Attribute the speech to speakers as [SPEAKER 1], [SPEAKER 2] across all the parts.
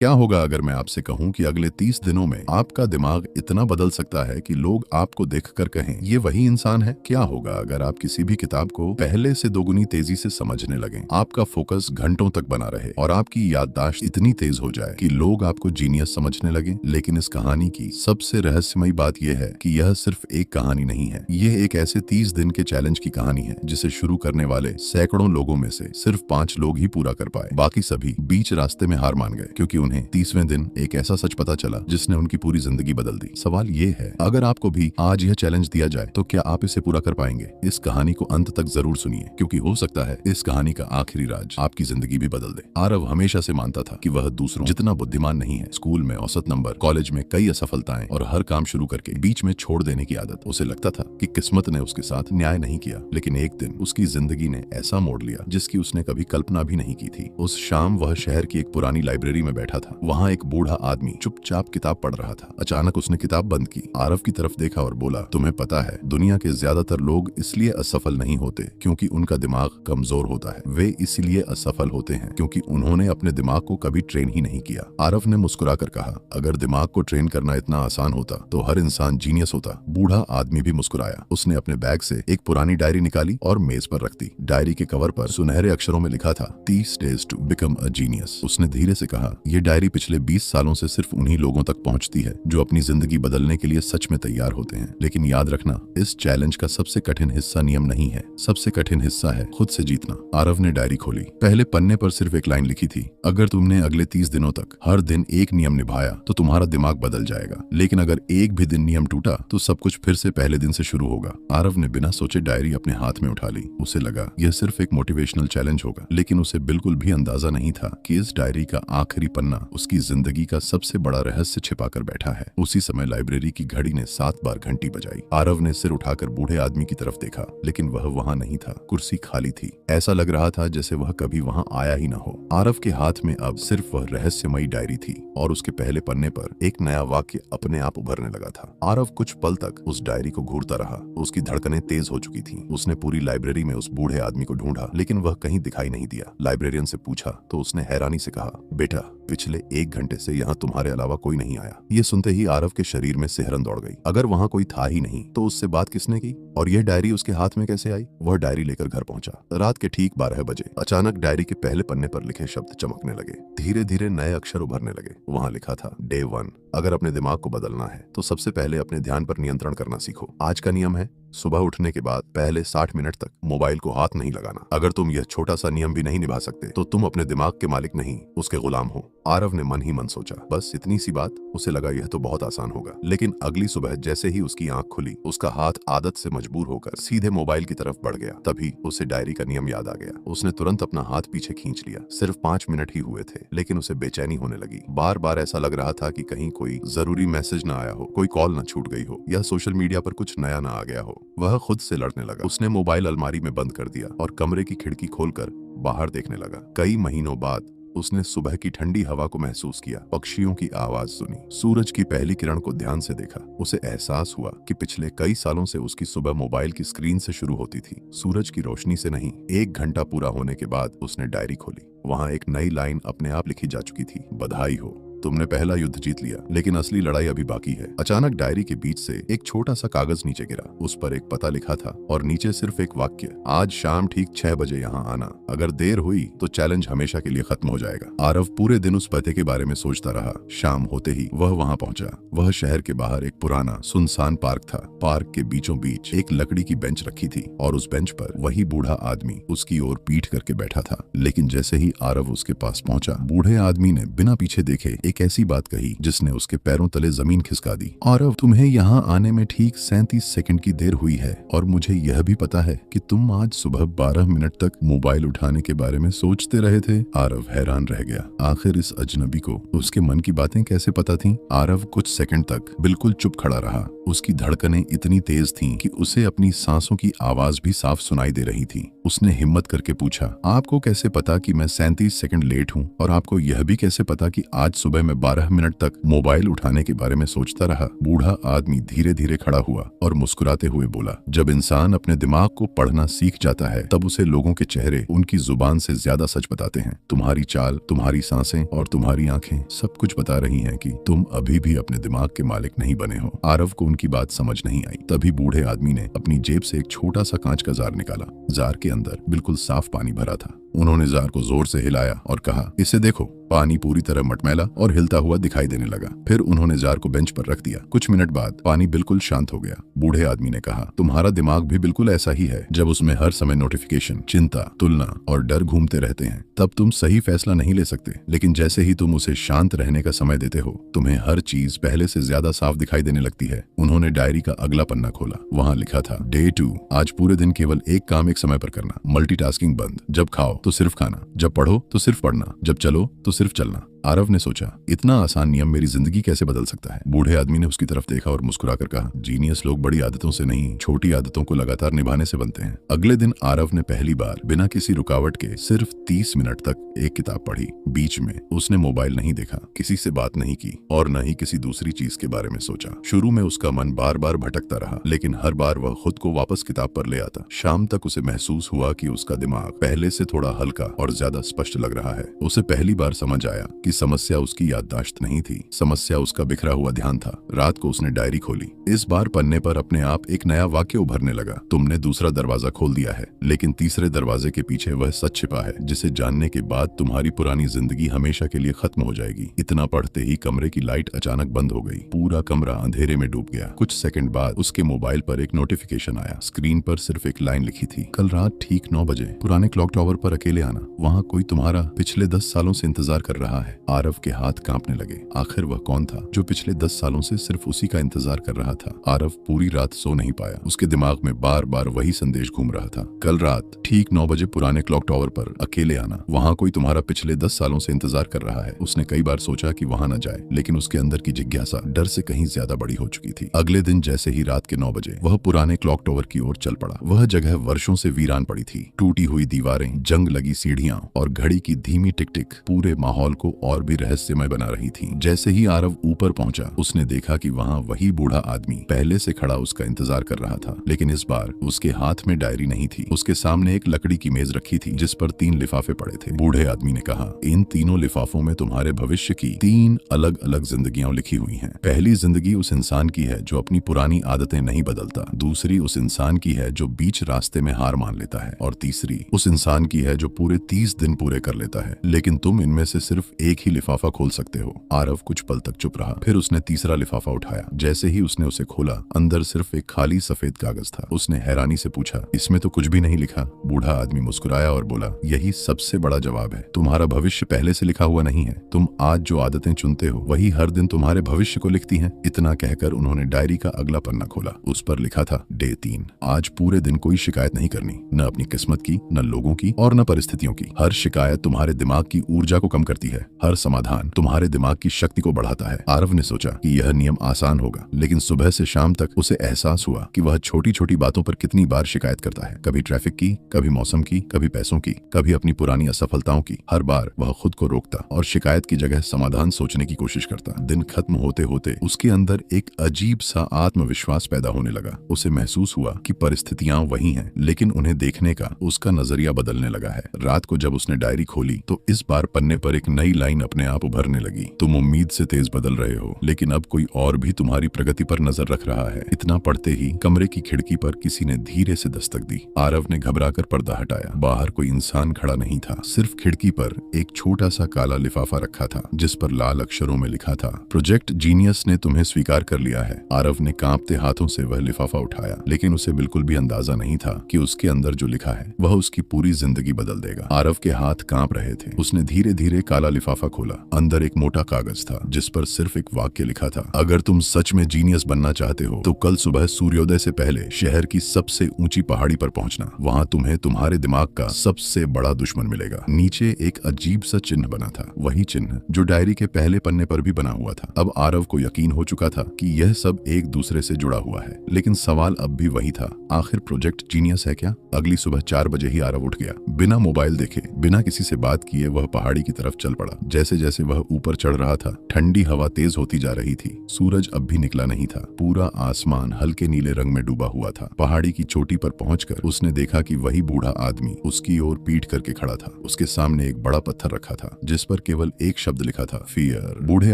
[SPEAKER 1] क्या होगा अगर मैं आपसे कहूं कि अगले 30 दिनों में आपका दिमाग इतना बदल सकता है कि लोग आपको देखकर कहें ये वही इंसान है। क्या होगा अगर आप किसी भी किताब को पहले से दोगुनी तेजी से समझने लगें, आपका फोकस घंटों तक बना रहे और आपकी याददाश्त इतनी तेज हो जाए कि लोग आपको जीनियस समझने लगे। लेकिन इस कहानी की सबसे रहस्यमयी बात यह है कि यह सिर्फ एक कहानी नहीं है। यह एक ऐसे 30 दिन के चैलेंज की कहानी है जिसे शुरू करने वाले सैकड़ों लोगों में से सिर्फ 5 लोग ही पूरा कर पाए। बाकी सभी बीच रास्ते में हार मान गए क्योंकि उन्हें 30वें दिन एक ऐसा सच पता चला जिसने उनकी पूरी जिंदगी बदल दी। सवाल ये है, अगर आपको भी आज यह चैलेंज दिया जाए तो क्या आप इसे पूरा कर पाएंगे? इस कहानी को अंत तक जरूर सुनिए, क्योंकि हो सकता है इस कहानी का आखिरी राज आपकी जिंदगी भी बदल दे। आरव हमेशा से मानता था कि वह दूसरों जितना बुद्धिमान नहीं है। स्कूल में औसत नंबर, कॉलेज में कई असफलताएं और हर काम शुरू करके बीच में छोड़ देने की आदत। उसे लगता था कि किस्मत ने उसके साथ न्याय नहीं किया। लेकिन एक दिन उसकी जिंदगी ने ऐसा मोड़ लिया जिसकी उसने कभी कल्पना भी नहीं की थी। उस शाम वह शहर की एक पुरानी लाइब्रेरी में बैठा था। वहाँ एक बूढ़ा आदमी चुपचाप किताब पढ़ रहा था। अचानक उसने किताब बंद की, आरव की तरफ देखा और बोला, तुम्हें पता है दुनिया के ज्यादातर लोग इसलिए असफल नहीं होते क्योंकि उनका दिमाग कमजोर होता है। वे इसलिए असफल होते हैं क्योंकि उन्होंने अपने दिमाग को कभी ट्रेन ही नहीं किया। आरव ने मुस्कुराकर कहा, अगर दिमाग को ट्रेन करना इतना आसान होता तो हर इंसान जीनियस होता। बूढ़ा आदमी भी मुस्कुराया। उसने अपने बैग से एक पुरानी डायरी निकाली और मेज पर रख दी। डायरी के कवर पर सुनहरे अक्षरों में लिखा था, 30 days to become a genius. उसने धीरे से कहा, यह डायरी पिछले 20 सालों से सिर्फ उन्हीं लोगों तक पहुंचती है जो अपनी जिंदगी बदलने के लिए सच में तैयार होते हैं। लेकिन याद रखना, इस चैलेंज का सबसे कठिन हिस्सा नियम नहीं है, सबसे कठिन हिस्सा है खुद से जीतना। आरव ने डायरी खोली। पहले पन्ने पर सिर्फ एक लाइन लिखी थी, अगर तुमने अगले 30 दिनों तक हर दिन एक नियम निभाया तो तुम्हारा दिमाग बदल जाएगा। लेकिन अगर एक भी दिन नियम टूटा तो सब कुछ फिर से पहले दिन से शुरू होगा। आरव ने बिना सोचे डायरी अपने हाथ में उठा ली। उसे लगा यह सिर्फ एक मोटिवेशनल चैलेंज होगा, लेकिन उसे बिल्कुल भी अंदाजा नहीं था कि इस डायरी का आखिरी पन्ना उसकी जिंदगी का सबसे बड़ा रहस्य छिपाकर बैठा है। उसी समय लाइब्रेरी की घड़ी ने 7 बार घंटी बजाई। आरव ने सिर उठाकर बूढ़े आदमी की तरफ देखा, लेकिन वह वहां नहीं था। कुर्सी खाली थी। ऐसा लग रहा था जैसे वह कभी वहां आया ही न हो। आरव के हाथ में अब सिर्फ वह रहस्यमयी डायरी थी और उसके पहले पन्ने पर एक नया वाक्य अपने आप उभरने लगा था। आरव कुछ पल तक उस डायरी को घूरता रहा। उसकी धड़कनें तेज हो चुकी थीं। उसने पूरी लाइब्रेरी में उस बूढ़े आदमी को ढूंढा, लेकिन वह कहीं दिखाई नहीं दिया। लाइब्रेरियन से पूछा तो उसने हैरानी से कहा, बेटा, पिछले 1 घंटे से यहाँ तुम्हारे अलावा कोई नहीं आया। ये सुनते ही आरव के शरीर में सिहरन दौड़ गई। अगर वहाँ कोई था ही नहीं तो उससे बात किसने की और यह डायरी उसके हाथ में कैसे आई? वह डायरी लेकर घर पहुंचा। रात के ठीक 12 बजे अचानक डायरी के पहले पन्ने पर लिखे शब्द चमकने लगे। धीरे धीरे नए अक्षर उभरने लगे। वहाँ लिखा था, डे 1, अगर अपने दिमाग को बदलना है तो सबसे पहले अपने ध्यान पर नियंत्रण करना सीखो। आज का नियम है, सुबह उठने के बाद पहले 60 मिनट तक मोबाइल को हाथ नहीं लगाना। अगर तुम यह छोटा सा नियम भी नहीं निभा सकते तो तुम अपने दिमाग के मालिक नहीं, उसके गुलाम हो। आरव ने मन ही मन सोचा, बस इतनी सी बात। उसे लगा यह तो बहुत आसान होगा। लेकिन अगली सुबह जैसे ही उसकी आंख खुली, उसका हाथ आदत से मजबूर होकर सीधे मोबाइल की तरफ बढ़ गया। तभी उसे डायरी का नियम याद आ गया। उसने तुरंत अपना हाथ पीछे खींच लिया। सिर्फ 5 मिनट ही हुए थे, लेकिन उसे बेचैनी होने लगी। बार बार ऐसा लग रहा था कि कहीं कोई जरूरी मैसेज न आया हो, कोई कॉल न छूट गई हो या सोशल मीडिया पर कुछ नया न आ गया हो। वह खुद से लड़ने लगा। उसने मोबाइल अलमारी में बंद कर दिया और कमरे की खिड़की खोलकर बाहर देखने लगा। कई महीनों बाद उसने सुबह की ठंडी हवा को महसूस किया, पक्षियों की आवाज सुनी, सूरज की पहली किरण को ध्यान से देखा। उसे एहसास हुआ कि पिछले कई सालों से उसकी सुबह मोबाइल की स्क्रीन से शुरू होती थी, सूरज की रोशनी से नहीं। 1 घंटा पूरा होने के बाद उसने डायरी खोली। वहां एक नई लाइन अपने आप लिखी जा चुकी थी, बधाई हो, तुमने पहला युद्ध जीत लिया, लेकिन असली लड़ाई अभी बाकी है। अचानक डायरी के बीच से एक छोटा सा कागज नीचे गिरा। उस पर एक पता लिखा था और नीचे सिर्फ एक वाक्य, आज शाम ठीक 6 बजे यहाँ आना। अगर देर हुई तो चैलेंज हमेशा के लिए खत्म हो जाएगा। आरव पूरे दिन उस पते के बारे में सोचता रहा। शाम होते ही वह वहाँ पहुंचा। वह शहर के बाहर एक पुराना सुनसान पार्क था। पार्क के बीचों बीच एक लकड़ी की बेंच रखी थी और उस बेंच पर वही बूढ़ा आदमी उसकी ओर पीठ करके बैठा था। लेकिन जैसे ही आरव उसके पास पहुंचा, बूढ़े आदमी ने बिना पीछे देखे एक ऐसी बात कही जिसने उसके पैरों तले जमीन खिसका दी। आरव, तुम्हें यहाँ आने में ठीक 37 सेकंड की देर हुई है और मुझे यह भी पता है कि तुम आज सुबह 12 मिनट तक मोबाइल उठाने के बारे में सोचते रहे थे। आरव हैरान रह गया। आखिर इस अजनबी को उसके मन की बातें कैसे पता थीं? आरव कुछ सेकंड तक बिल्कुल चुप खड़ा रहा। उसकी धड़कनें इतनी तेज थीं कि उसे अपनी सांसों की आवाज भी साफ सुनाई दे रही थी। उसने हिम्मत करके पूछा, आपको कैसे पता कि मैं 37 सेकंड लेट हूँ, और आपको यह भी कैसे पता कि आज सुबह मैं 12 मिनट तक मोबाइल उठाने के बारे में सोचता रहा। बूढ़ा आदमी धीरे धीरे खड़ा हुआ और मुस्कुराते हुए बोला, जब इंसान अपने दिमाग को पढ़ना सीख जाता है तब उसे लोगों के चेहरे उनकी जुबान से ज्यादा सच बताते हैं। तुम्हारी चाल, तुम्हारी सांसें और तुम्हारी आंखें सब कुछ बता रही हैं कि तुम अभी भी अपने दिमाग के मालिक नहीं बने हो। आरव को उनकी बात समझ नहीं आई। तभी बूढ़े आदमी ने अपनी जेब से एक छोटा सा कांच का जार निकाला। जार के अंदर बिल्कुल साफ पानी भरा था। उन्होंने जार को जोर से हिलाया और कहा, इसे देखो। पानी पूरी तरह मटमैला और हिलता हुआ दिखाई देने लगा। फिर उन्होंने जार को बेंच पर रख दिया। कुछ मिनट बाद पानी बिल्कुल शांत हो गया। बूढ़े आदमी ने कहा, तुम्हारा दिमाग भी बिल्कुल ऐसा ही है। जब उसमें हर समय नोटिफिकेशन, चिंता, तुलना और डर घूमते रहते हैं तब तुम सही फैसला नहीं ले सकते। लेकिन जैसे ही तुम उसे शांत रहने का समय देते हो, तुम्हें हर चीज पहले से ज्यादा साफ दिखाई देने लगती है। उन्होंने डायरी का अगला पन्ना खोला। वहाँ लिखा था, Day 2, आज पूरे दिन केवल एक काम एक समय पर करना। मल्टीटास्किंग बंद। जब खाओ तो सिर्फ खाना, जब पढ़ो तो सिर्फ पढ़ना, जब चलो तो सिर्फ चलना। आरव ने सोचा, इतना आसान नियम मेरी जिंदगी कैसे बदल सकता है। बूढ़े आदमी ने उसकी तरफ देखा और मुस्कुराकर कहा, जीनियस लोग बड़ी आदतों से नहीं, छोटी आदतों को लगातार निभाने से बनते हैं। अगले दिन आरव ने पहली बार बिना किसी रुकावट के सिर्फ 30 मिनट तक एक किताब पढ़ी। बीच में उसने मोबाइल नहीं देखा, किसी से बात नहीं की और न ही किसी दूसरी चीज के बारे में सोचा। शुरू में उसका मन बार बार भटकता रहा, लेकिन हर बार वह खुद को वापस किताब पर ले आता। शाम तक उसे महसूस हुआ कि उसका दिमाग पहले से थोड़ा हल्का और ज्यादा स्पष्ट लग रहा है। उसे पहली बार समझ आया कि समस्या उसकी याददाश्त नहीं थी, समस्या उसका बिखरा हुआ ध्यान था। रात को उसने डायरी खोली। इस बार पन्ने पर अपने आप एक नया वाक्य उभरने लगा, तुमने दूसरा दरवाजा खोल दिया है, लेकिन तीसरे दरवाजे के पीछे वह सच छिपा है जिसे जानने के बाद तुम्हारी पुरानी जिंदगी हमेशा के लिए खत्म हो जाएगी। इतना पढ़ते ही कमरे की लाइट अचानक बंद हो गई। पूरा कमरा अंधेरे में डूब गया। कुछ सेकंड बाद उसके मोबाइल पर एक नोटिफिकेशन आया। स्क्रीन पर सिर्फ एक लाइन लिखी थी, कल रात ठीक 9 बजे पुराने क्लॉक टावर पर अकेले आना, वहाँ कोई तुम्हारा पिछले 10 सालों से इंतजार कर रहा है। आरव के हाथ कांपने लगे। आखिर वह कौन था जो पिछले 10 सालों से सिर्फ उसी का इंतजार कर रहा था। आरव पूरी रात सो नहीं पाया। उसके दिमाग में बार बार वही संदेश घूम रहा था, कल रात ठीक 9 बजे पुराने क्लॉक टावर पर अकेले आना, वहाँ कोई तुम्हारा पिछले 10 सालों से इंतजार कर रहा है। उसने कई बार सोचा कि वहाँ न जाए, लेकिन उसके अंदर की जिज्ञासा डर से कहीं ज्यादा बड़ी हो चुकी थी। अगले दिन जैसे ही रात के 9 बजे वह पुराने क्लॉक टावर की ओर चल पड़ा। वह जगह वर्षों से वीरान पड़ी थी। टूटी हुई दीवारें, जंग लगी सीढ़ियां और घड़ी की धीमी टिक टिक पूरे माहौल को और भी रहस्यमय बना रही थी। जैसे ही आरव ऊपर पहुंचा, उसने देखा कि वहाँ वही बूढ़ा आदमी पहले से खड़ा उसका इंतजार कर रहा था, लेकिन इस बार उसके हाथ में डायरी नहीं थी। उसके सामने एक लकड़ी की मेज रखी थी जिस पर 3 लिफाफे पड़े थे। बूढ़े आदमी ने कहा, इन तीनों लिफाफों में तुम्हारे भविष्य की 3 अलग अलग जिंदगियां लिखी हुई हैं। पहली जिंदगी उस इंसान की है जो अपनी पुरानी आदतें नहीं बदलता, दूसरी उस इंसान की है जो बीच रास्ते में हार मान लेता है, और तीसरी उस इंसान की है जो पूरे 30 दिन पूरे कर लेता है। लेकिन तुम इनमें से सिर्फ एक ही लिफाफा खोल सकते हो। आरव कुछ पल तक चुप रहा। फिर उसने तीसरा लिफाफा उठाया। जैसे ही उसने उसे खोला, अंदर सिर्फ एक खाली सफेद कागज था। उसने हैरानी से पूछा, इसमें तो कुछ भी नहीं लिखा। बूढ़ा आदमी मुस्कुराया और बोला, यही सबसे बड़ा जवाब है। तुम्हारा भविष्य पहले से लिखा हुआ नहीं है। तुम आज जो आदतें चुनते हो वही हर दिन तुम्हारे भविष्य को लिखती हैं। इतना कहकर उन्होंने डायरी का अगला पन्ना खोला। उस पर लिखा था, Day 3, आज पूरे दिन कोई शिकायत नहीं करनी, न अपनी किस्मत की, न लोगों की और न परिस्थितियों की। हर शिकायत तुम्हारे दिमाग की ऊर्जा को कम करती है, हर समाधान तुम्हारे दिमाग की शक्ति को बढ़ाता है। आरव ने सोचा कि यह नियम आसान होगा, लेकिन सुबह से शाम तक उसे एहसास हुआ कि वह छोटी छोटी बातों पर कितनी बार शिकायत करता है। कभी ट्रैफिक की, कभी मौसम की, कभी पैसों की, कभी अपनी पुरानी असफलताओं की। हर बार वह खुद को रोकता और शिकायत की जगह समाधान सोचने की कोशिश करता। दिन खत्म होते होते उसके अंदर एक अजीब सा आत्मविश्वास पैदा होने लगा। उसे महसूस हुआ कि परिस्थितियां वही हैं, लेकिन उन्हें देखने का उसका नजरिया बदलने लगा है। रात को जब उसने डायरी खोली तो इस बार पन्ने पर एक नई लाइन अपने आप उभरने लगी, तुम उम्मीद से तेज बदल रहे हो, लेकिन अब कोई और भी तुम्हारी प्रगति पर नजर रख रहा है। इतना पढ़ते ही कमरे की खिड़की पर किसी ने धीरे से दस्तक दी। आरव ने घबराकर पर्दा हटाया। बाहर कोई इंसान खड़ा नहीं था, सिर्फ खिड़की पर एक छोटा सा काला लिफाफा रखा था जिस पर लाल अक्षरों में लिखा था, प्रोजेक्ट जीनियस ने तुम्हें स्वीकार कर लिया है। आरव ने कांपते हाथों से वह लिफाफा उठाया, लेकिन उसे बिल्कुल भी अंदाजा नहीं था कि उसके अंदर जो लिखा है वह उसकी पूरी जिंदगी बदल देगा। आरव के हाथ कांप रहे थे। उसने धीरे धीरे काला लिफाफा खोला। अंदर एक मोटा कागज था जिस पर सिर्फ एक वाक्य लिखा था, अगर तुम सच में जीनियस बनना चाहते हो तो कल सुबह सूर्योदय से पहले शहर की सबसे ऊंची पहाड़ी पर पहुंचना। वहां तुम्हें तुम्हारे दिमाग का सबसे बड़ा दुश्मन मिलेगा। नीचे एक अजीब सा चिन्ह बना था, वही चिन्ह जो डायरी के पहले पन्ने पर भी बना हुआ था। अब आरव को यकीन हो चुका था कि यह सब एक दूसरे से जुड़ा हुआ है, लेकिन सवाल अब भी वही था, आखिर प्रोजेक्ट जीनियस है क्या? अगली सुबह 4 बजे ही आरव उठ गया। बिना मोबाइल देखे, बिना किसी से बात किए वह पहाड़ी की तरफ चल पड़ा। जैसे जैसे वह ऊपर चढ़ रहा था, ठंडी हवा तेज होती जा रही थी। सूरज अब भी निकला नहीं था। पूरा आसमान हल्के नीले रंग में डूबा हुआ था। पहाड़ी की चोटी पर पहुंचकर उसने देखा कि वही बूढ़ा आदमी उसकी ओर पीठ करके खड़ा था। उसके सामने एक बड़ा पत्थर रखा था जिस पर केवल एक शब्द लिखा था, फियर। बूढ़े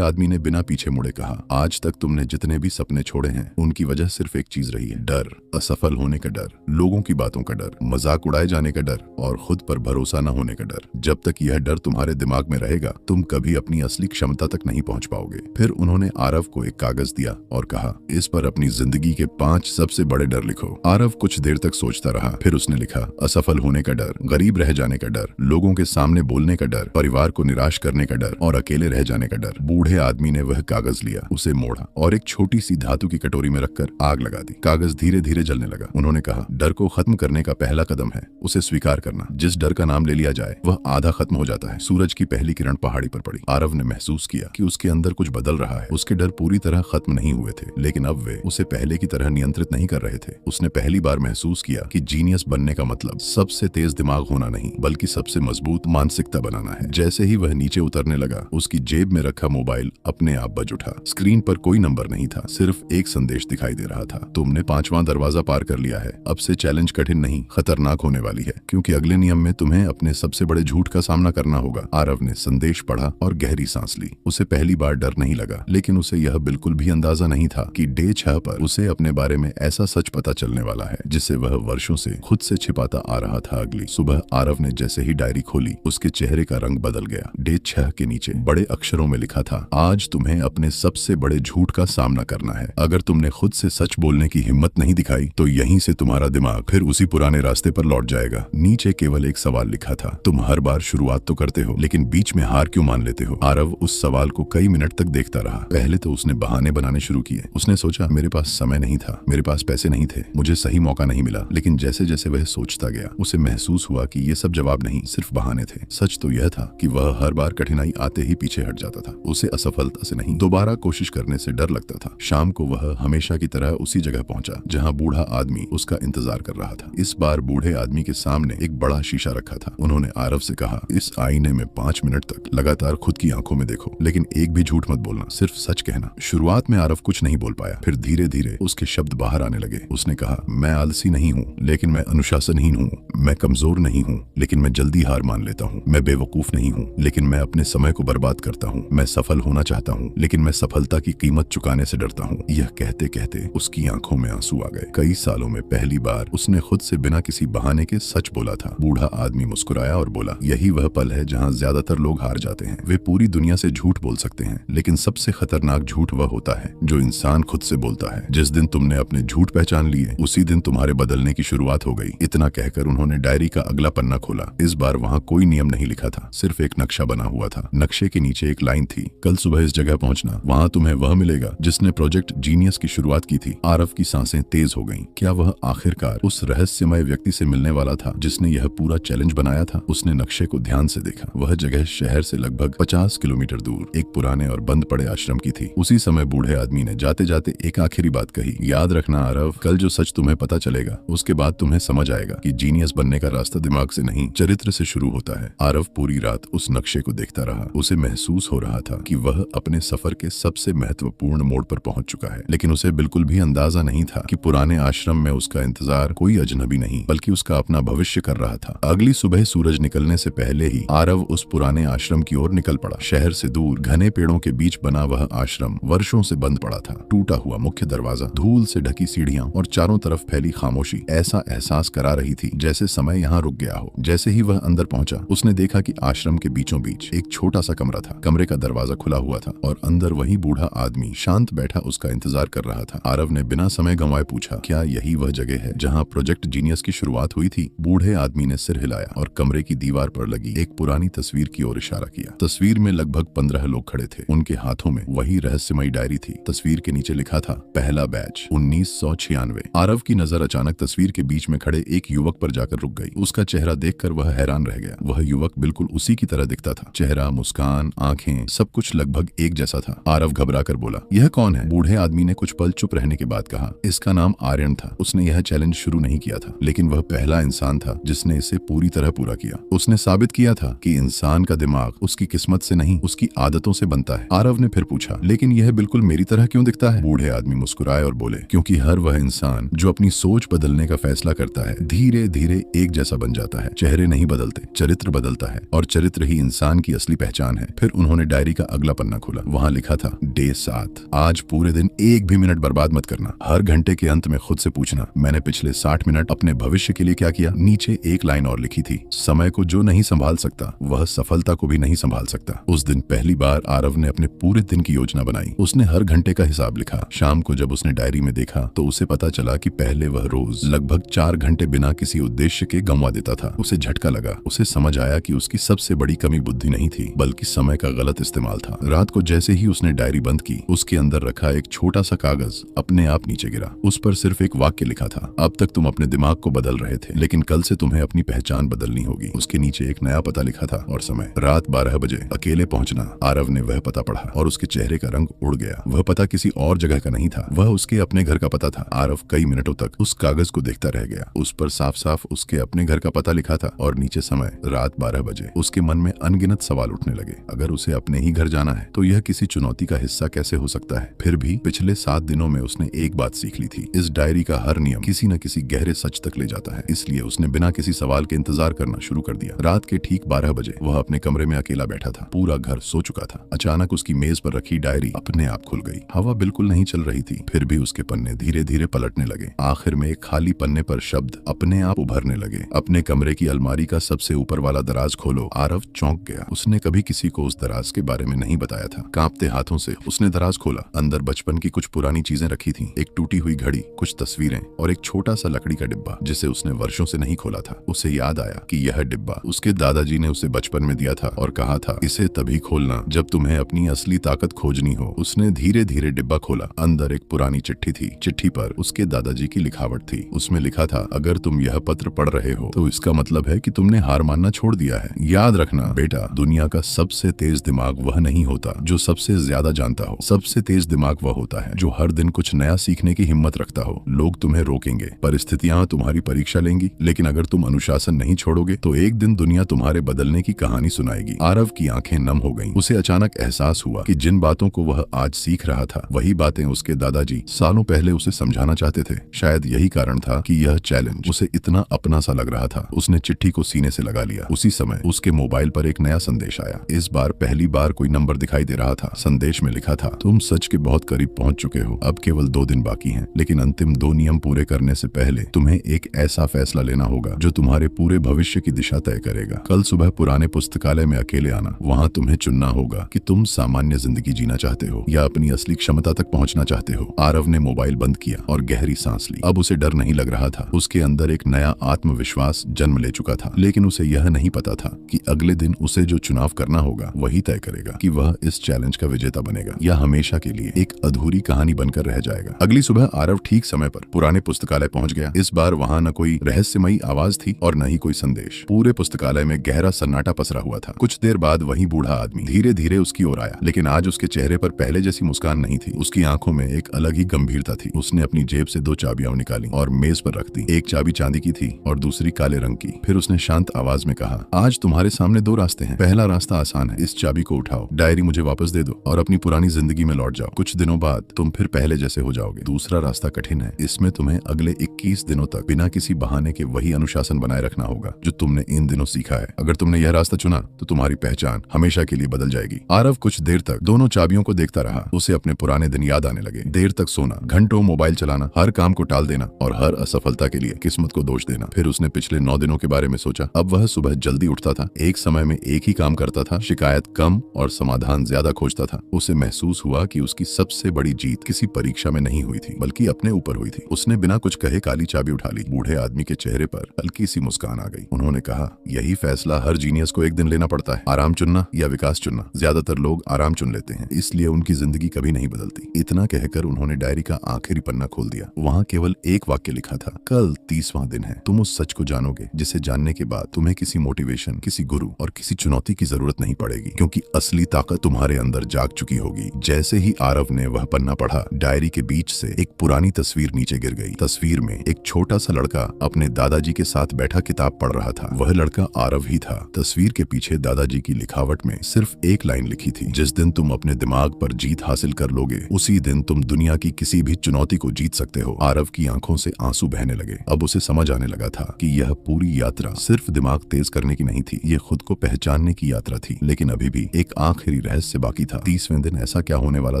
[SPEAKER 1] आदमी ने बिना पीछे मुड़े कहा, आज तक तुमने जितने भी सपने छोड़े हैं उनकी वजह सिर्फ एक चीज रही है, डर। असफल होने का डर, लोगों की बातों का डर, मजाक उड़ाए जाने का डर और खुद पर भरोसा न होने का डर। जब तक यह डर तुम्हारे दिमाग में रहेगा तुम कभी अपनी असली क्षमता तक नहीं पहुंच पाओगे। फिर उन्होंने आरव को एक कागज दिया और कहा, इस पर अपनी जिंदगी के 5 सबसे बड़े डर लिखो। आरव कुछ देर तक सोचता रहा, फिर उसने लिखा, असफल होने का डर, गरीब रह जाने का डर, लोगों के सामने बोलने का डर, परिवार को निराश करने का डर और अकेले रह जाने का डर। बूढ़े आदमी ने वह कागज लिया, उसे मोड़ा और एक छोटी सी धातु की कटोरी में रखकर आग लगा दी। कागज धीरे धीरे जलने लगा। उन्होंने कहा, डर को खत्म करने का पहला कदम है उसे स्वीकार करना। जिस डर का नाम ले लिया जाए वह आधा खत्म हो जाता है। सूरज की पहली किरण पहाड़ी पर पड़ी। आरव ने महसूस किया कि उसके अंदर कुछ बदल रहा है। उसके डर पूरी तरह खत्म नहीं हुए थे, लेकिन अब वे उसे पहले की तरह नियंत्रित नहीं कर रहे थे। उसने पहली बार महसूस किया कि जीनियस बनने का मतलब सबसे तेज दिमाग होना नहीं, बल्कि सबसे मजबूत मानसिकता बनाना है। जैसे ही वह नीचे उतरने लगा, उसकी जेब में रखा मोबाइल अपने आप बज उठा। स्क्रीन पर कोई नंबर नहीं था, सिर्फ एक संदेश दिखाई दे रहा था, तुमने 5वां दरवाजा पार कर लिया है। अब से चैलेंज कठिन नहीं, खतरनाक होने वाली है, क्योंकि अगले नियम में तुम्हें अपने सबसे बड़े झूठ का सामना करना होगा। आरव ने संदेश पढ़ा और गहरी सांस ली। उसे पहली बार डर नहीं लगा, लेकिन उसे यह बिल्कुल भी अंदाजा नहीं था कि डे 6 पर उसे अपने बारे में ऐसा सच पता चलने वाला है जिसे वह वर्षों से खुद से छिपाता आ रहा था। अगली सुबह आरव ने जैसे ही डायरी खोली, उसके चेहरे का रंग बदल गया। डे 6 के नीचे बड़े अक्षरों में लिखा था, आज तुम्हें अपने सबसे बड़े झूठ का सामना करना है। अगर तुमने खुद से सच बोलने की हिम्मत नहीं दिखाई तो यहीं से तुम्हारा दिमाग फिर उसी पुराने रास्ते पर लौट जाएगा। नीचे केवल एक सवाल लिखा था, तुम हर बार शुरुआत तो करते हो, लेकिन बीच में हार क्यों मान लेते हो? आरव उस सवाल को कई मिनट तक देखता रहा। पहले तो उसने बहाने बनाने शुरू किए। उसने सोचा, मेरे पास समय नहीं था, मेरे पास पैसे नहीं थे, मुझे सही मौका नहीं मिला। लेकिन जैसे जैसे वह सोचता गया, उसे महसूस हुआ कि ये सब जवाब नहीं, सिर्फ बहाने थे। सच तो यह था कि वह हर बार कठिनाई आते ही पीछे हट जाता था। उसे असफलता से नहीं, दोबारा कोशिश करने से डर लगता था। शाम को वह हमेशा की तरह उसी जगह पहुंचा जहां बूढ़ा आदमी उसका इंतजार कर रहा था। इस बार बूढ़े आदमी के सामने एक बड़ा शीशा रखा था। उन्होंने आरव से कहा, इस आईने में 5 मिनट तक लगातार खुद की आंखों में देखो, लेकिन एक भी झूठ मत बोलना, सिर्फ सच कहना। शुरुआत में आरव कुछ नहीं बोल पाया, फिर धीरे धीरे उसके शब्द बाहर आने लगे। उसने कहा, मैं आलसी नहीं हूँ, लेकिन मैं अनुशासनहीन हूँ। मैं कमजोर नहीं हूँ, लेकिन मैं जल्दी हार मान लेता हूँ। मैं बेवकूफ नहीं हूँ, लेकिन मैं अपने समय को बर्बाद करता हूँ। मैं सफल होना चाहता हूँ, लेकिन मैं सफलता की कीमत चुकाने से डरता हूँ। यह कहते कहते उसकी आंखों में आंसू आ गए। कई सालों में पहली बार उसने खुद से बिना किसी बहाने के सच बोला था। बूढ़ा आदमी मुस्कुराया और बोला, यही वह पल है जहाँ ज्यादातर लोग हार जाते हैं। वे पूरी दुनिया से झूठ बोल सकते हैं, लेकिन सबसे खतरनाक झूठ वह होता है जो इंसान खुद से बोलता है। जिस दिन तुमने अपने झूठ पहचान लिए, उसी दिन तुम्हारे बदलने की शुरुआत हो गई। इतना कहकर उन्होंने डायरी का अगला पन्ना खोला। इस बार वहाँ कोई नियम नहीं लिखा था, सिर्फ एक नक्शा बना हुआ था। नक्शे के नीचे एक लाइन थी, कल सुबह इस जगह पहुंचना, वहाँ तुम्हें वह मिलेगा जिसने प्रोजेक्ट जीनियस की शुरुआत की थी। आरव की सांसें तेज हो गईं। क्या वह आखिरकार उस रहस्यमय व्यक्ति से मिलने वाला था जिसने यह पूरा चैलेंज बनाया था? उसने नक्शे को ध्यान से देखा। वह जगह शहर से लगभग 50 किलोमीटर दूर एक पुराने और बंद पड़े आश्रम की थी। उसी समय बूढ़े आदमी ने जाते जाते एक आखिरी बात कही, याद रखना आरव, कल जो सच तुम्हें पता चलेगा उसके बाद तुम्हें समझ आएगा कि जीनियस बनने का रास्ता दिमाग से नहीं, चरित्र से शुरू होता है। आरव पूरी रात उस नक्शे को देखता रहा। उसे महसूस हो रहा था कि वह अपने सफर के सबसे महत्वपूर्ण मोड़ पर पहुंच चुका है, लेकिन उसे बिल्कुल भी अंदाजा नहीं था कि पुराने आश्रम में उसका इंतजार कोई अजनबी नहीं, बल्कि उसका अपना भविष्य कर रहा था। अगली सुबह सूरज निकलने से पहले ही आरव उस पुराने आश्रम की ओर निकल पड़ा। शहर से दूर घने पेड़ों के बीच बना वह आश्रम वर्षों से बंद पड़ा था। टूटा हुआ मुख्य दरवाजा, धूल से ढकी सीढ़ियां और चारों तरफ फैली खामोशी ऐसा एहसास करा रही थी जैसे समय यहाँ रुक गया हो। जैसे ही वह अंदर पहुंचा, उसने देखा कि आश्रम के बीचों बीच एक छोटा सा कमरा था। कमरे का दरवाजा खुला हुआ था और अंदर वही बूढ़ा आदमी शांत बैठा उसका इंतजार कर रहा था। आरव ने बिना समय गंवाए पूछा, क्या यही वह जगह है जहाँ प्रोजेक्ट जीनियस की शुरुआत हुई थी? बूढ़े आदमी ने सिर हिलाया और कमरे की दीवार पर लगी एक पुरानी तस्वीर की ओर इशारा किया। किया। तस्वीर में लगभग 15 लोग खड़े थे। उनके हाथों में वही रहस्यमयी डायरी थी। तस्वीर के नीचे लिखा था, पहला बैच 1996। आरव की नजर अचानक तस्वीर के बीच में खड़े एक युवक पर जाकर रुक गई। उसका चेहरा देखकर वह हैरान रह गया। वह युवक बिल्कुल उसी की तरह दिखता था। चेहरा, मुस्कान, आंखें, सब कुछ लगभग एक जैसा था। आरव घबरा कर बोला, यह कौन है? बूढ़े आदमी ने कुछ पल चुप रहने के बाद कहा, इसका नाम आर्यन था। उसने यह चैलेंज शुरू नहीं किया था, लेकिन वह पहला इंसान था जिसने इसे पूरी तरह पूरा किया। उसने साबित किया था कि इंसान का दिमाग उसकी किस्मत से नहीं, उसकी आदतों से बनता है। आरव ने फिर पूछा, लेकिन यह बिल्कुल मेरी तरह क्यों दिखता है? बूढ़े आदमी मुस्कुराए और बोले, क्योंकि हर वह इंसान जो अपनी सोच बदलने का फैसला करता है, धीरे धीरे एक जैसा बन जाता है। चेहरे नहीं बदलते, चरित्र बदलता है, और चरित्र ही इंसान की असली पहचान है। फिर उन्होंने डायरी का अगला पन्ना खोला। वहाँ लिखा था, डे 7, आज पूरे दिन एक भी मिनट बर्बाद मत करना। हर घंटे के अंत में खुद से पूछना, मैंने पिछले 60 मिनट अपने भविष्य के लिए क्या किया? नीचे एक लाइन और लिखी थी, समय को जो नहीं संभाल सकता वह सफलता को भी नहीं संभाल सकता। उस दिन पहली बार आरव ने अपने पूरे दिन की योजना बनाई। उसने हर घंटे का हिसाब लिखा। शाम को जब उसने डायरी में देखा तो उसे पता चला कि पहले वह रोज लगभग 4 घंटे बिना किसी उद्देश्य के गंवा देता था। उसे झटका लगा। उसे समझ आया कि उसकी सबसे बड़ी कमी बुद्धि नहीं थी, बल्कि समय का गलत इस्तेमाल था। रात को जैसे ही उसने डायरी बंद की, उसके अंदर रखा एक छोटा सा कागज अपने आप नीचे गिरा। उस पर सिर्फ एक वाक्य लिखा था, अब तक तुम अपने दिमाग को बदल रहे थे, लेकिन कल से तुम्हें अपनी पहचान बदलनी होगी। उसके नीचे एक नया पता लिखा था और समय, रात 12 बजे, अकेले पहुंचना। आरव ने वह पता पढ़ा और उसके चेहरे का रंग उड़ गया। वह पता किसी और जगह का नहीं था, वह उसके अपने घर का पता था। आरव कई मिनटों तक उस कागज को देखता रह गया। उस पर साफ साफ उसके अपने घर का पता लिखा था और नीचे समय, रात 12 बजे। उसके मन में अनगिनत सवाल उठने लगे। अगर उसे अपने ही घर जाना है तो यह किसी चुनौती का हिस्सा कैसे हो सकता है? फिर भी पिछले 7 दिनों में उसने एक बात सीख ली थी, इस डायरी का हर नियम किसी न किसी गहरे सच तक ले जाता है। इसलिए उसने बिना किसी सवाल के इंतजार करना शुरू कर दिया। रात के ठीक 12 बजे वह अपने कमरे में अकेला बैठा था। पूरा घर सो चुका था। अचानक उसकी मेज पर रखी डायरी अपने आप खुल गई। हवा बिल्कुल नहीं चल रही थी, फिर भी उसके पन्ने धीरे धीरे पलटने लगे। आखिर में एक खाली पन्ने पर शब्द अपने आप उभरने लगे, अपने कमरे की अलमारी का सबसे ऊपर वाला दराज खोलो। आरव चौंक गया। उसने कभी किसी को उस दराज के बारे में नहीं बताया था। कांपते हाथों से उसने दराज खोला। अंदर बचपन की कुछ पुरानी चीजें रखी थी, एक टूटी हुई घड़ी, कुछ तस्वीरें और एक छोटा सा लकड़ी का डिब्बा जिसे उसने वर्षों से नहीं खोला था। उसे याद आया कि यह डिब्बा उसके दादाजी ने उसे बचपन में दिया था और कहा था, इसे तभी खोलना जब तुम्हें अपनी असली ताकत खोजनी हो। उसने धीरे धीरे डिब्बा खोला। अंदर एक पुरानी चिट्ठी थी। चिट्ठी पर उसके दादाजी की लिखावट थी। उसमें लिखा था, अगर तुम यह पत्र पढ़ रहे हो तो इसका मतलब है कि तुमने हार मानना छोड़ दिया है। याद रखना बेटा, दुनिया का सबसे तेज दिमाग वह नहीं होता जो सबसे ज्यादा जानता हो। सबसे तेज दिमाग वह होता है जो हर दिन कुछ नया सीखने की हिम्मत रखता हो। लोग तुम्हें रोकेंगे, परिस्थितियां तुम्हारी परीक्षा लेंगी, लेकिन अगर तुम अनुशासन नहीं छोड़ोगे तो एक दिन दुनिया तुम्हारे बदलने की कहानी सुनाएगी। आरव की आंखें नम हो गईं। उसे अचानक एहसास हुआ कि जिन बातों को वह आज सीख रहा था, वही बातें उसके दादाजी सालों पहले उसे समझाना चाहते थे। शायद यही कारण था कि यह चैलेंज उसे इतना अपना सा लग रहा था। उसने चिट्ठी को सीने से लगा लिया। उसी समय उसके मोबाइल पर एक नया संदेश आया। इस बार पहली बार कोई नंबर दिखाई दे रहा था। संदेश में लिखा था, तुम सच के बहुत करीब पहुंच चुके हो। अब केवल 2 दिन बाकी हैं, लेकिन अंतिम 2 नियम पूरे करने से पहले तुम्हें एक ऐसा फैसला लेना होगा जो तुम्हारे पूरे भविष्य की दिशा तय करेगा। कल सुबह पुराने पुस्तकालय में अकेले आना। वहाँ तुम्हें चुनना होगा कि तुम सामान्य जिंदगी जीना चाहते हो या अपनी असली क्षमता तक पहुँचना चाहते हो। आरव ने मोबाइल बंद किया और गहरी सांस ली। अब उसे डर नहीं लग रहा था। उसके अंदर एक नया आत्मविश्वास जन्म ले चुका था। लेकिन उसे यह नहीं पता था कि अगले दिन उसे जो चुनाव करना होगा वही तय करेगा कि वह इस चैलेंज का विजेता बनेगा या हमेशा के लिए एक अधूरी कहानी बनकर रह जाएगा। अगली सुबह आरव ठीक समय पर पुराने पुस्तकालय पहुंच गया। इस बार वहां न कोई रहस्यमयी आवाज थी और न ही कोई संदेश। पूरे पुस्तकालय में गहरा सन्नाटा पसरा हुआ था। कुछ देर बाद वही बूढ़ा आदमी धीरे धीरे उसकी ओर आया, लेकिन आज उसके चेहरे पर पहले जैसी मुस्कान नहीं थी। उसकी आंखों में एक अलग ही गंभीरता थी। उसने अपनी जेब से 2 चाबियां निकाली और मेज पर रख दी। एक चाबी चांदी की थी और दूसरी काले रंग की। फिर उसने शांत आवाज में कहा, आज तुम्हारे सामने 2 रास्ते हैं। पहला रास्ता आसान है, इस चाबी को उठाओ, डायरी मुझे वापस दे दो और अपनी पुरानी जिंदगी में लौट जाओ। कुछ दिनों बाद तुम फिर पहले जैसे हो जाओगे। दूसरा रास्ता कठिन है, इसमें तुम्हें अगले 21 दिनों तक बिना किसी बहाने के वही अनुशासन बनाए रखना होगा जो तुमने इन दिनों सीखा है। अगर तुमने यह रास्ता चुना तो तुम्हारी पहचान हमेशा के लिए बदल जाएगी। आरव कुछ देर तक दोनों चाबियों को देखता रहा। उसे अपने पुराने दिन याद आने लगे। देर तक सोना, घंटों मोबाइल चलाना, हर काम को टाल देना और हर असफलता के लिए किस्मत को दोष देना। फिर उसने पिछले 9 दिनों के बारे में सोचा। अब वह सुबह जल्दी उठता था, एक समय में एक ही काम करता था, शिकायत कम और समाधान ज्यादा खोजता था। उसे महसूस हुआ कि उसकी सबसे बड़ी जीत किसी परीक्षा में नहीं हुई थी, बल्कि अपने ऊपर हुई थी। उसने बिना कुछ कहे काली चाबी उठा ली। बूढ़े आदमी के चेहरे पर हल्की सी मुस्कान आ गई। उन्होंने कहा, यही फैसला हर जीनियस को एक दिन लेना पड़ता है। आराम चुनना या विकास चुनना? ज्यादातर लोग आराम चुन लेते हैं, इसलिए उनकी जिंदगी कभी नहीं बदलती। इतना कहकर उन्होंने डायरी का आखिरी पन्ना खोल दिया। वहाँ केवल एक वाक्य लिखा था, कल 30वां दिन है। तुम उस सच को जानोगे जिसे जानने के बाद तुम्हें किसी मोटिवेशन, किसी गुरु और किसी चुनौती की जरूरत नहीं पड़ेगी, क्योंकि असली ताकत तुम्हारे अंदर जाग चुकी होगी। जैसे ही आरव ने वह पन्ना पढ़ा, डायरी के बीच से एक पुरानी तस्वीर नीचे गिर गई। तस्वीर में एक छोटा सा लड़का अपने दादाजी के साथ बैठा किताब पढ़ रहा था। वह लड़का आरव ही था। तस्वीर के पीछे दादाजी की लिखावट में सिर्फ एक लाइन लिखी थी, जिस दिन तुम अपने दिमाग पर जीत हासिल कर लोगे, उसी दिन तुम दुनिया की किसी भी चुनौती को जीत सकते हो। आरव की आंखों से आंसू बहने लगे। अब उसे समझ आने लगा था कि यह पूरी यात्रा सिर्फ दिमाग तेज करने की नहीं थी, ये खुद को पहचानने की यात्रा थी। लेकिन अभी भी एक आखिरी रहस्य बाकी था। 30वें दिन ऐसा क्या होने वाला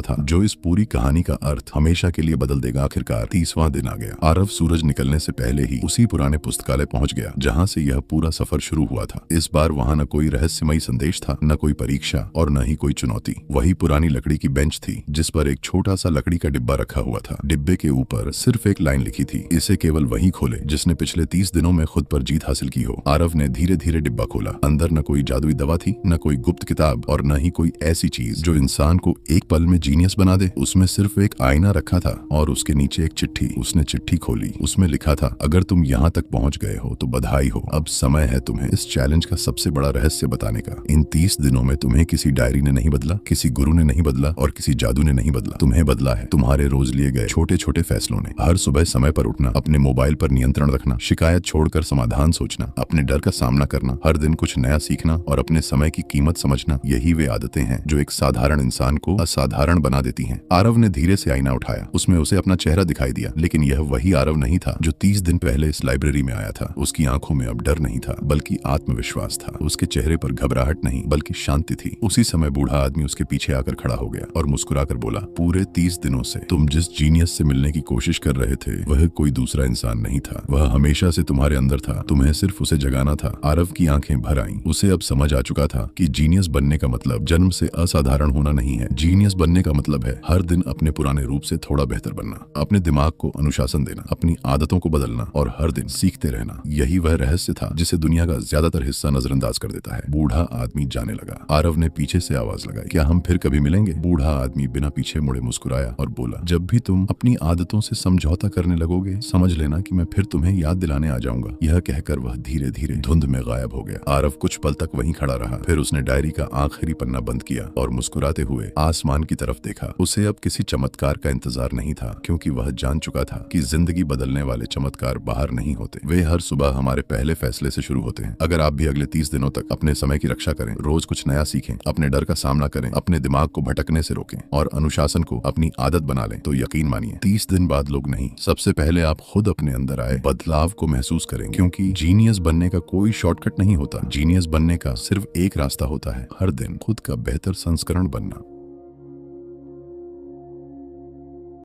[SPEAKER 1] था जो इस पूरी कहानी का अर्थ हमेशा के लिए बदल देगा? आखिरकार 30वां दिन आ गया। आरव सूरज निकलने से पहले ही उसी पुराने पुस्तकालय पहुंच गया जहां से यह पूरा सफर शुरू हुआ था। इस बार वहां न कोई रहस्यमयी संदेश था, न कोई परीक्षा और न ही कोई चुनौती। वही पुरानी लकड़ी की बेंच थी जिस पर एक छोटा सा लकड़ी का डिब्बा रखा हुआ था। डिब्बे के ऊपर सिर्फ एक लाइन लिखी थी, इसे केवल वही खोले जिसने पिछले 30 दिनों में खुद पर जीत हासिल की हो। आरव ने धीरे धीरे डिब्बा खोला। अंदर न कोई जादुई दवा थी, न कोई गुप्त किताब और न ही कोई ऐसी चीज जो इंसान को एक पल में जीनियस बना दे। उसमें सिर्फ एक आईना रखा था और उसके नीचे एक चिट्ठी। उसने चिट्ठी खोली। उसमें लिखा था, अगर तुम यहाँ तक पहुँच गए हो तो बधाई हो, अब समय है तुम्हें इस चैलेंज का सबसे बड़ा रहस्य बताने का। इन 30 दिनों में तुम्हें किसी डायरी ने नहीं बदला, किसी गुरु ने नहीं बदला और किसी जादू ने नहीं बदला। तुम्हें बदला है तुम्हारे रोज लिए गए छोटे छोटे फैसलों ने। हर सुबह समय पर उठना, अपने मोबाइल पर नियंत्रण रखना, शिकायत छोड़कर समाधान सोचना, अपने डर का सामना करना, हर दिन कुछ नया सीखना और अपने समय की कीमत समझना, यही वे आदतें हैं जो एक साधारण इंसान को असाधारण बना देती हैं। आरव ने धीरे से आईना उठाया। उसमें उसे अपना चेहरा दिखाई दिया, लेकिन यह वही आरव नहीं था जो 30 दिन पहले इस लाइब्रेरी में आया था। उसकी आंखों में अब डर नहीं था, बल्कि आत्मविश्वास था। उसके चेहरे पर घबराहट नहीं, बल्कि शांति थी। उसी समय बूढ़ा आदमी उसके पीछे आकर खड़ा हो गया और मुस्कुराकर बोला, पूरे 30 दिनों से तुम जिस जीनियस से मिलने की कोशिश कर रहे थे, वह कोई दूसरा इंसान नहीं था। वह हमेशा से तुम्हारे अंदर था, तुम्हें सिर्फ उसे जगाना था। आरव की आंखें भर आईं। उसे अब समझ आ चुका था कि जीनियस बनने का मतलब जन्म से असाधारण होना नहीं है। जीनियस बनने का मतलब है हर दिन अपने पुराने रूप से थोड़ा बेहतर बनना, अपने दिमाग को अनुशासन देना, अपनी आदतों को बदलना और हर दिन सीखते रहना। यही वह रहस्य था जिसे दुनिया का ज्यादातर हिस्सा नजरअंदाज कर देता है। बूढ़ा आदमी जाने लगा। आरव ने पीछे से आवाज लगाई, क्या हम फिर कभी मिलेंगे? बूढ़ा आदमी बिना पीछे मुड़े मुस्कुराया और बोला, जब भी तुम अपनी आदतों से समझौता करने लगोगे, समझ लेना कि मैं फिर तुम्हें याद दिलाने आ जाऊंगा। यह कहकर वह धीरे धीरे धुंध में गायब हो गया। आरव कुछ पल तक वहीं खड़ा रहा। फिर उसने डायरी का आखिरी पन्ना बंद किया और मुस्कुराते हुए आसमान की तरफ देखा। उसे अब किसी चमत्कार का इंतजार नहीं था, क्योंकि वह जान चुका था कि जिंदगी बदलने वाले चमत्कार बाहर नहीं होते, वे हर सुबह हमारे पहले फैसले से शुरू होते हैं। अगर आप भी अगले 30 दिनों तक अपने समय की रक्षा करें, रोज कुछ नया सीखें, अपने डर का सामना करें, अपने दिमाग को भटकने से रोकें और अनुशासन को अपनी आदत बना लें, तो यकीन मानिए 30 दिन बाद लोग नहीं, सबसे पहले आप खुद अपने अंदर आए बदलाव को महसूस करेंगे। क्योंकि जीनियस बनने का कोई शॉर्टकट नहीं होता। जीनियस बनने का सिर्फ एक रास्ता होता है, हर दिन खुद का बेहतर संस्करण बनना।